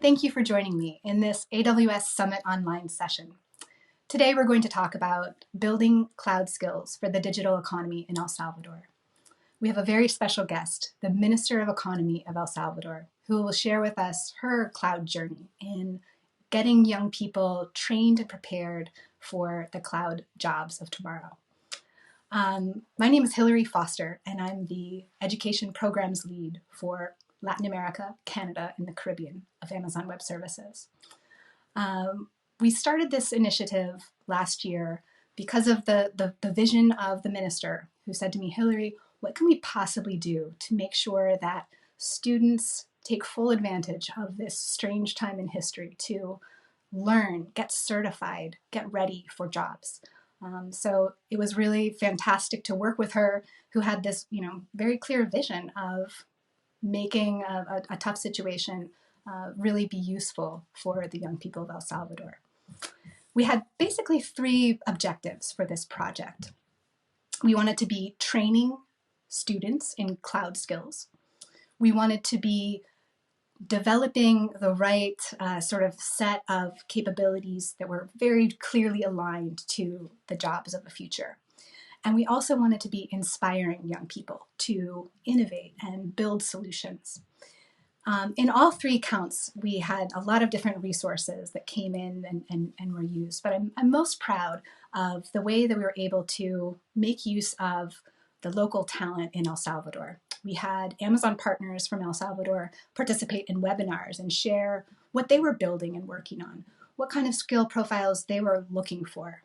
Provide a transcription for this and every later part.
Thank you for joining me in this AWS Summit online session. Today we're going to talk about building cloud skills for the digital economy in El Salvador. We have a very special guest, the Minister of Economy of El Salvador, who will share with us her cloud journey in getting young people trained and prepared for the cloud jobs of tomorrow. My name is Hillary Foster, and I'm the Education Programs Lead for Latin America, Canada, and the Caribbean of Amazon Web Services. We started this initiative last year because of the vision of the minister, who said to me, Hillary, what can we possibly do to make sure that students take full advantage of this strange time in history to learn, get certified, get ready for jobs? So it was really fantastic to work with her, who had this, very clear vision of making a tough situation really be useful for the young people of El Salvador. We had basically three objectives for this project. We wanted to be training students in cloud skills. We wanted to be developing the right sort of set of capabilities that were very clearly aligned to the jobs of the future. And we also wanted to be inspiring young people to innovate and build solutions. In all three counts, we had a lot of different resources that came in and were used, but I'm most proud of the way that we were able to make use of the local talent in El Salvador. We had Amazon partners from El Salvador participate in webinars and share what they were building and working on, what kind of skill profiles they were looking for.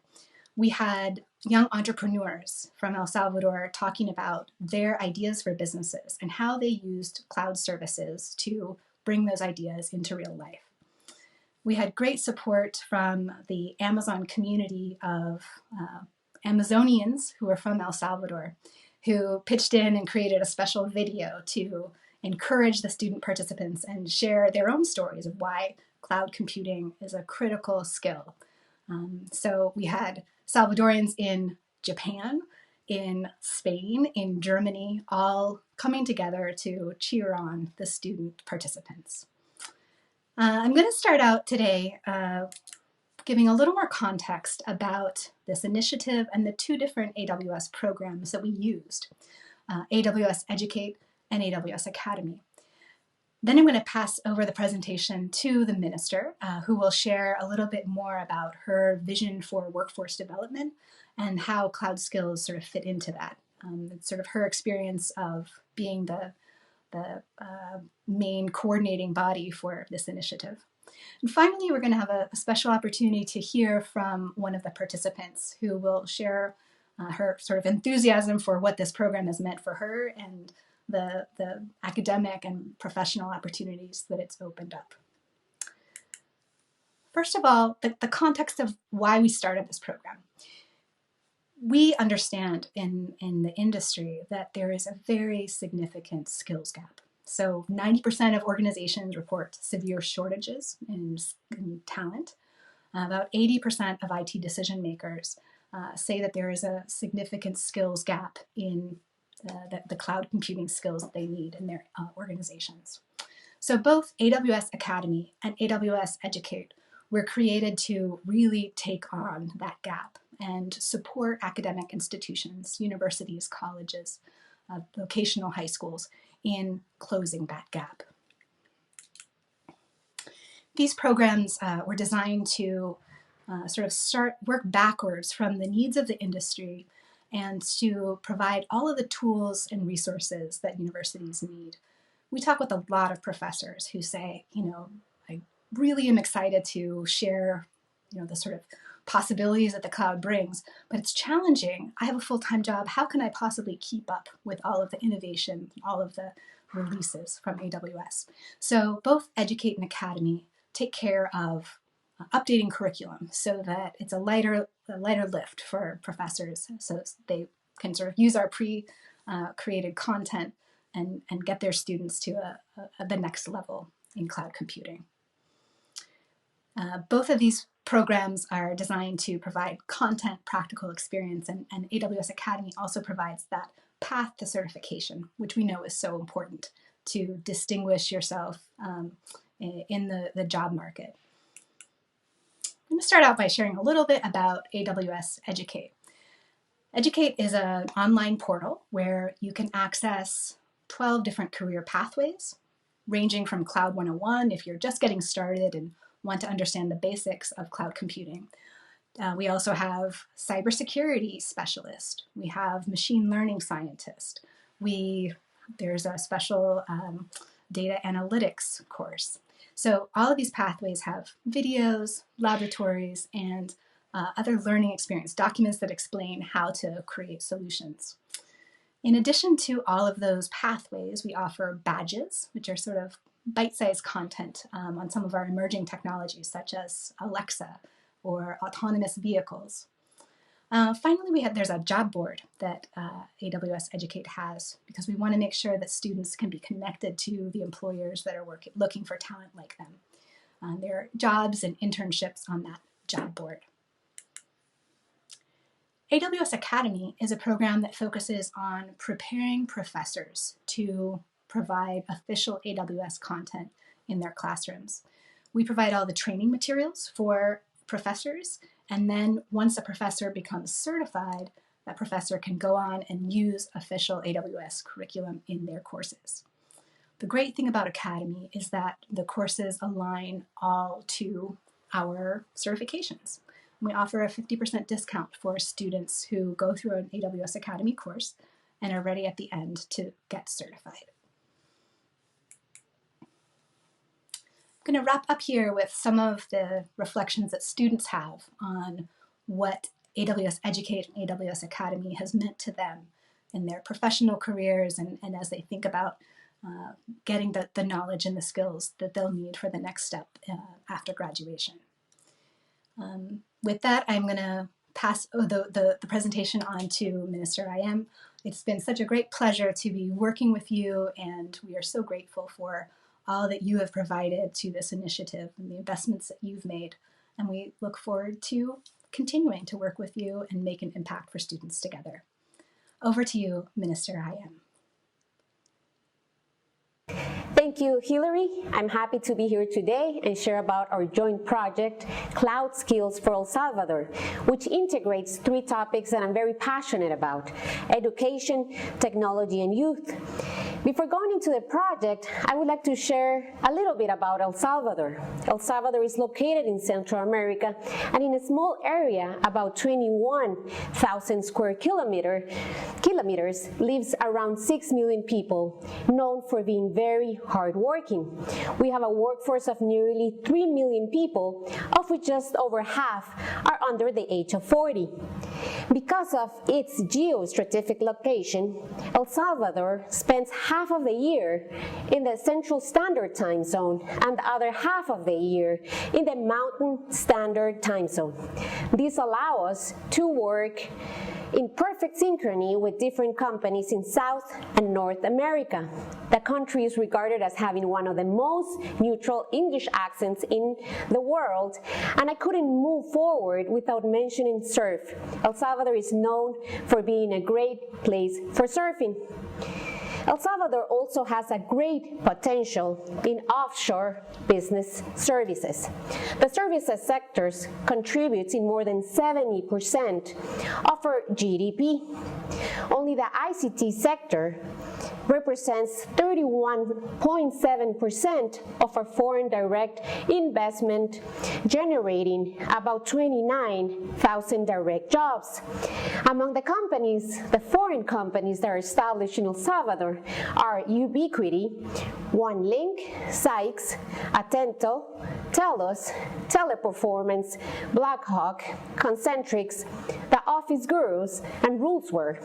We had young entrepreneurs from El Salvador talking about their ideas for businesses and how they used cloud services to bring those ideas into real life. We had great support from the Amazon community of Amazonians who are from El Salvador, who pitched in and created a special video to encourage the student participants and share their own stories of why cloud computing is a critical skill. So we had Salvadorians in Japan, in Spain, in Germany, all coming together to cheer on the student participants. I'm going to start out today giving a little more context about this initiative and the two different AWS programs that we used, AWS Educate and AWS Academy. Then I'm going to pass over the presentation to the minister, who will share a little bit more about her vision for workforce development and how cloud skills sort of fit into that. It's sort of her experience of being the main coordinating body for this initiative. And finally, we're going to have a special opportunity to hear from one of the participants who will share her sort of enthusiasm for what this program has meant for her and the academic and professional opportunities that it's opened up. First of all, the context of why we started this program. We understand in the industry that there is a very significant skills gap. So 90% of organizations report severe shortages in talent. About 80% of IT decision makers say that there is a significant skills gap in the cloud computing skills that they need in their organizations. So both AWS Academy and AWS Educate were created to really take on that gap and support academic institutions, universities, colleges, vocational high schools in closing that gap. These programs were designed to sort of work backwards from the needs of the industry and to provide all of the tools and resources that universities need. We talk with a lot of professors who say, I really am excited to share, the sort of possibilities that the cloud brings, but it's challenging. I have a full-time job. How can I possibly keep up with all of the innovation, all of the releases from AWS? So both Educate and Academy take care of updating curriculum so that it's a lighter lift for professors, so they can sort of use our pre-created content and get their students to the next level in cloud computing. Both of these programs are designed to provide content, practical experience, and AWS Academy also provides that path to certification, which we know is so important to distinguish yourself in the job market. I'm going to start out by sharing a little bit about AWS Educate. Educate is an online portal where you can access 12 different career pathways, ranging from Cloud 101 if you're just getting started and want to understand the basics of cloud computing. We also have cybersecurity specialist. We have machine learning scientist. There's a special data analytics course. So all of these pathways have videos, laboratories, and other learning experience, documents that explain how to create solutions. In addition to all of those pathways, we offer badges, which are sort of bite-sized content on some of our emerging technologies, such as Alexa or autonomous vehicles. Finally, there's a job board that AWS Educate has, because we want to make sure that students can be connected to the employers that are looking for talent like them. There are jobs and internships on that job board. AWS Academy is a program that focuses on preparing professors to provide official AWS content in their classrooms. We provide all the training materials for professors, and then once a professor becomes certified, that professor can go on and use official AWS curriculum in their courses. The great thing about Academy is that the courses align all to our certifications. We offer a 50% discount for students who go through an AWS Academy course and are ready at the end to get certified. I'm going to wrap up here with some of the reflections that students have on what AWS Educate and AWS Academy has meant to them in their professional careers and as they think about getting the knowledge and the skills that they'll need for the next step after graduation. With that, I'm going to pass the presentation on to Minister Ayem. It's been such a great pleasure to be working with you, and we are so grateful for all that you have provided to this initiative and the investments that you've made. And we look forward to continuing to work with you and make an impact for students together. Over to you, Minister Ayem. Thank you, Hillary. I'm happy to be here today and share about our joint project, Cloud Skills for El Salvador, which integrates 3 topics that I'm very passionate about: education, technology, and youth. Before going into the project, I would like to share a little bit about El Salvador. El Salvador is located in Central America and in a small area, about 21,000 square kilometers, lives around 6 million people, known for being very hardworking. We have a workforce of nearly 3 million people, of which just over half are under the age of 40. Because of its geostratific location, El Salvador spends half of the year in the Central Standard Time Zone and the other half of the year in the Mountain Standard Time Zone. This allows us to work in perfect synchrony with different companies in South and North America. The country is regarded as having one of the most neutral English accents in the world, and I couldn't move forward without mentioning surf. El Salvador is known for being a great place for surfing. El Salvador also has a great potential in offshore business services. The services sectors contributes in more than 70% of our GDP. Only the ICT sector represents 31.7% of our foreign direct investment, generating about 29,000 direct jobs. Among the companies, the foreign companies that are established in El Salvador are Ubiquity, OneLink, Sykes, Atento, Telos, Teleperformance, Blackhawk, Concentrix, The Office Gurus, and Rulesware.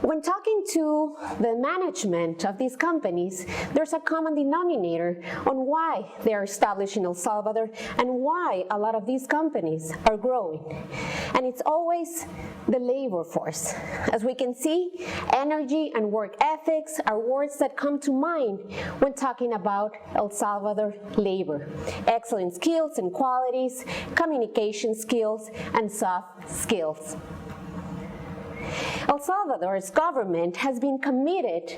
When talking to the management of these companies, there's a common denominator on why they are established in El Salvador and why a lot of these companies are growing. And it's always the labor force. As we can see, energy and work ethics are words that come to mind when talking about El Salvador labor. Excellent skills and qualities, communication skills, and soft skills. El Salvador's government has been committed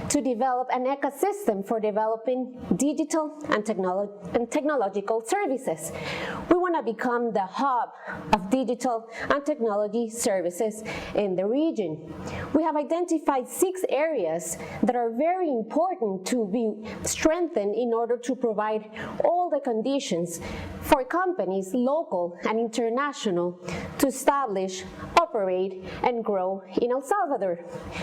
to develop an ecosystem for developing digital and technological services. We want to become the hub of digital and technology services in the region. We have identified 6 areas that are very important to be strengthened in order to provide all the conditions for companies, local and international, to establish, operate, and grow in El Salvador.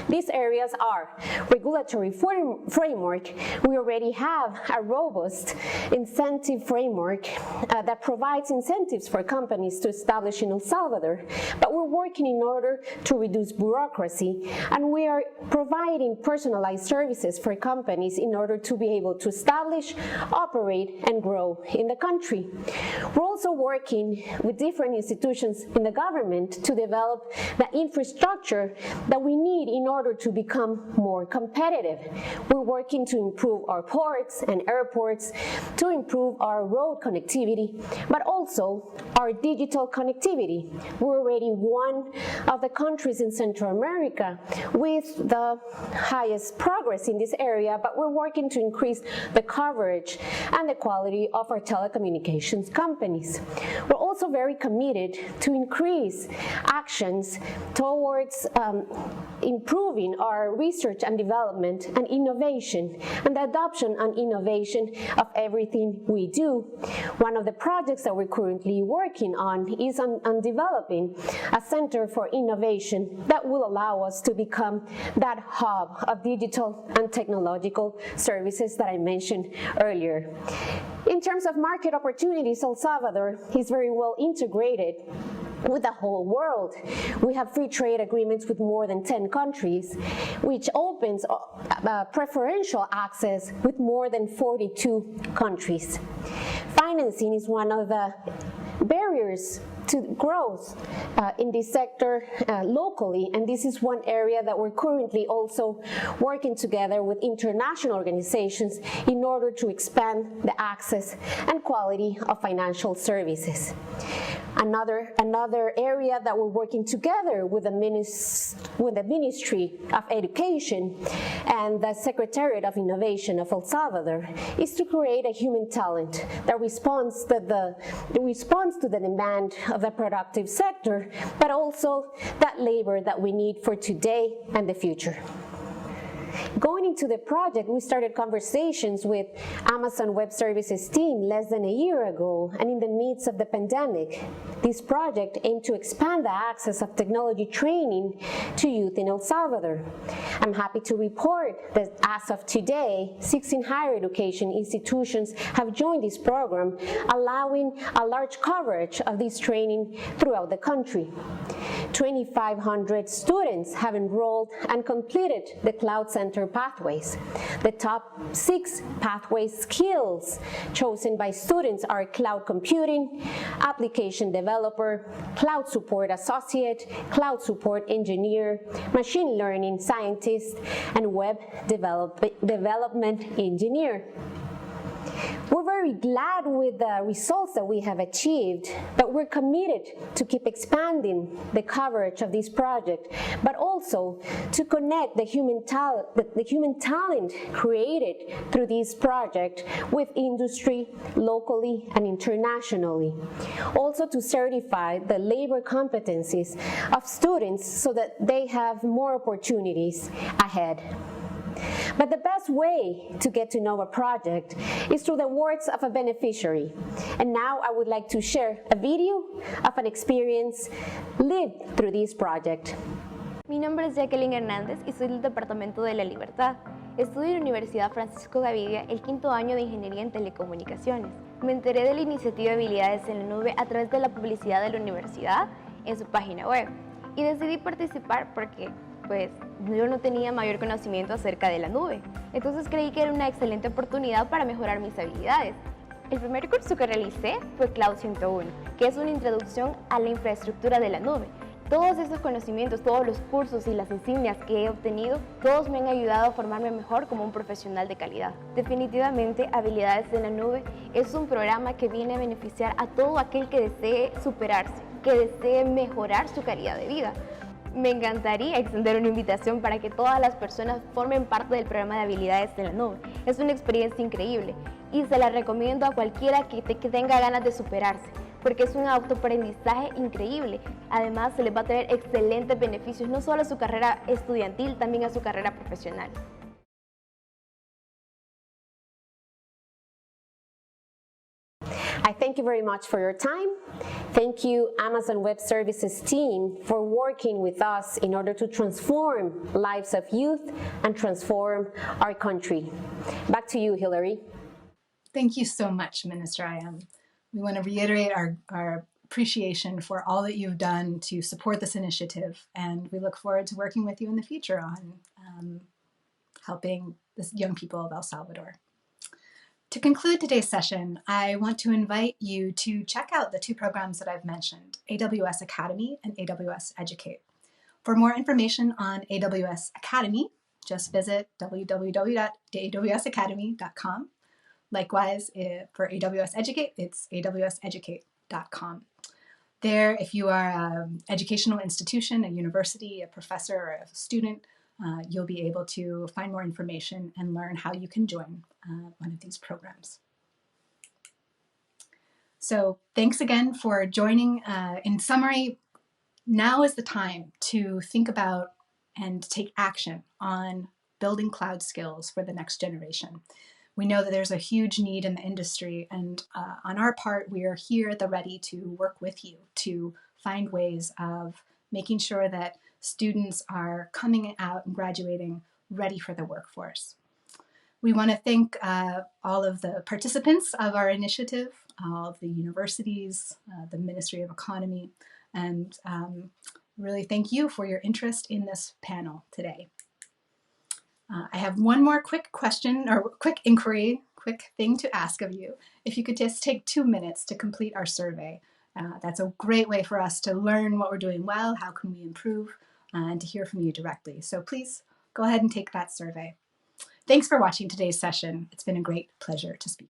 These areas are regulatory framework. We already have a robust incentive framework that provides incentives for companies to establish in El Salvador, but we're working in order to reduce bureaucracy, and we are providing personalized services for companies in order to be able to establish, operate, and grow in the country. We're also working with different institutions in the government to develop the infrastructure that we need in order to become more competitive. We're working to improve our ports and airports, to improve our road connectivity, but also our digital connectivity. We're already one of the countries in Central America with the highest progress in this area, but we're working to increase the coverage and the quality of our telecommunications companies. We're also very committed to increase actions towards improving our research and development and innovation and the adoption and innovation of everything we do. One of the projects that we're currently working on is on developing a center for innovation that will allow us to become that hub of digital and technological services that I mentioned earlier. In terms of market opportunities, El Salvador is very well integrated with the whole world. We have free trade agreements with more than 10 countries, which opens preferential access with more than 42 countries. Financing is one of the barriers to growth in this sector locally, and this is one area that we're currently also working together with international organizations in order to expand the access and quality of financial services. Another area that we're working together with the Ministry of Education and the Secretariat of Innovation of El Salvador is to create a human talent that responds to the demand of the productive sector, but also that labor that we need for today and the future. Going into the project, we started conversations with Amazon Web Services team less than a year ago, and in the midst of the pandemic, this project aimed to expand the access of technology training to youth in El Salvador. I'm happy to report that as of today, 16 higher education institutions have joined this program, allowing a large coverage of this training throughout the country. 2,500 students have enrolled and completed the Cloud Center pathways. The top 6 pathway skills chosen by students are cloud computing, application developer, cloud support associate, cloud support engineer, machine learning scientist, and web development engineer. We're very glad with the results that we have achieved, but we're committed to keep expanding the coverage of this project, but also to connect the human talent created through this project with industry locally and internationally. Also to certify the labor competencies of students so that they have more opportunities ahead. But the best way to get to know a project is through the words of a beneficiary. And now I would like to share a video of an experience lived through this project. Mi nombre es Jacqueline Hernández y soy del Departamento de la Libertad. Estudio en la Universidad Francisco Gavidia el 5º año de Ingeniería en Telecomunicaciones. Me enteré de la iniciativa de habilidades en la nube a través de la publicidad de la universidad en su página web y decidí participar porque yo no tenía mayor conocimiento acerca de la nube. Entonces creí que era una excelente oportunidad para mejorar mis habilidades. El primer curso que realicé fue Cloud 101, que es una introducción a la infraestructura de la nube. Todos esos conocimientos, todos los cursos y las insignias que he obtenido, todos me han ayudado a formarme mejor como un profesional de calidad. Definitivamente, Habilidades en la Nube es un programa que viene a beneficiar a todo aquel que desee superarse, que desee mejorar su calidad de vida. Me encantaría extender una invitación para que todas las personas formen parte del programa de habilidades en la nube. Es una experiencia increíble y se la recomiendo a cualquiera que tenga ganas de superarse, porque es un autoaprendizaje increíble. Además, se les va a traer excelentes beneficios, no solo a su carrera estudiantil, también a su carrera profesional. I thank you very much for your time. Thank you, Amazon Web Services team, for working with us in order to transform lives of youth and transform our country. Back to you, Hillary. Thank you so much, Minister Ayam. We want to reiterate our appreciation for all that you've done to support this initiative, and we look forward to working with you in the future on helping the young people of El Salvador. To conclude today's session, I want to invite you to check out the two programs that I've mentioned, AWS Academy and AWS Educate. For more information on AWS Academy, just visit www.awsacademy.com. Likewise, for AWS Educate, it's awseducate.com. There, if you are an educational institution, a university, a professor, or a student, you'll be able to find more information and learn how you can join one of these programs. So thanks again for joining. In summary, now is the time to think about and take action on building cloud skills for the next generation. We know that there's a huge need in the industry, and on our part, we are here at the ready to work with you to find ways of making sure that students are coming out and graduating ready for the workforce. We want to thank all of the participants of our initiative, all of the universities, the Ministry of Economy, and really thank you for your interest in this panel today. I have one more quick question or quick inquiry, quick thing to ask of you. If you could just take 2 minutes to complete our survey. That's a great way for us to learn what we're doing well, how can we improve, and to hear from you directly. So please go ahead and take that survey. Thanks for watching today's session. It's been a great pleasure to speak.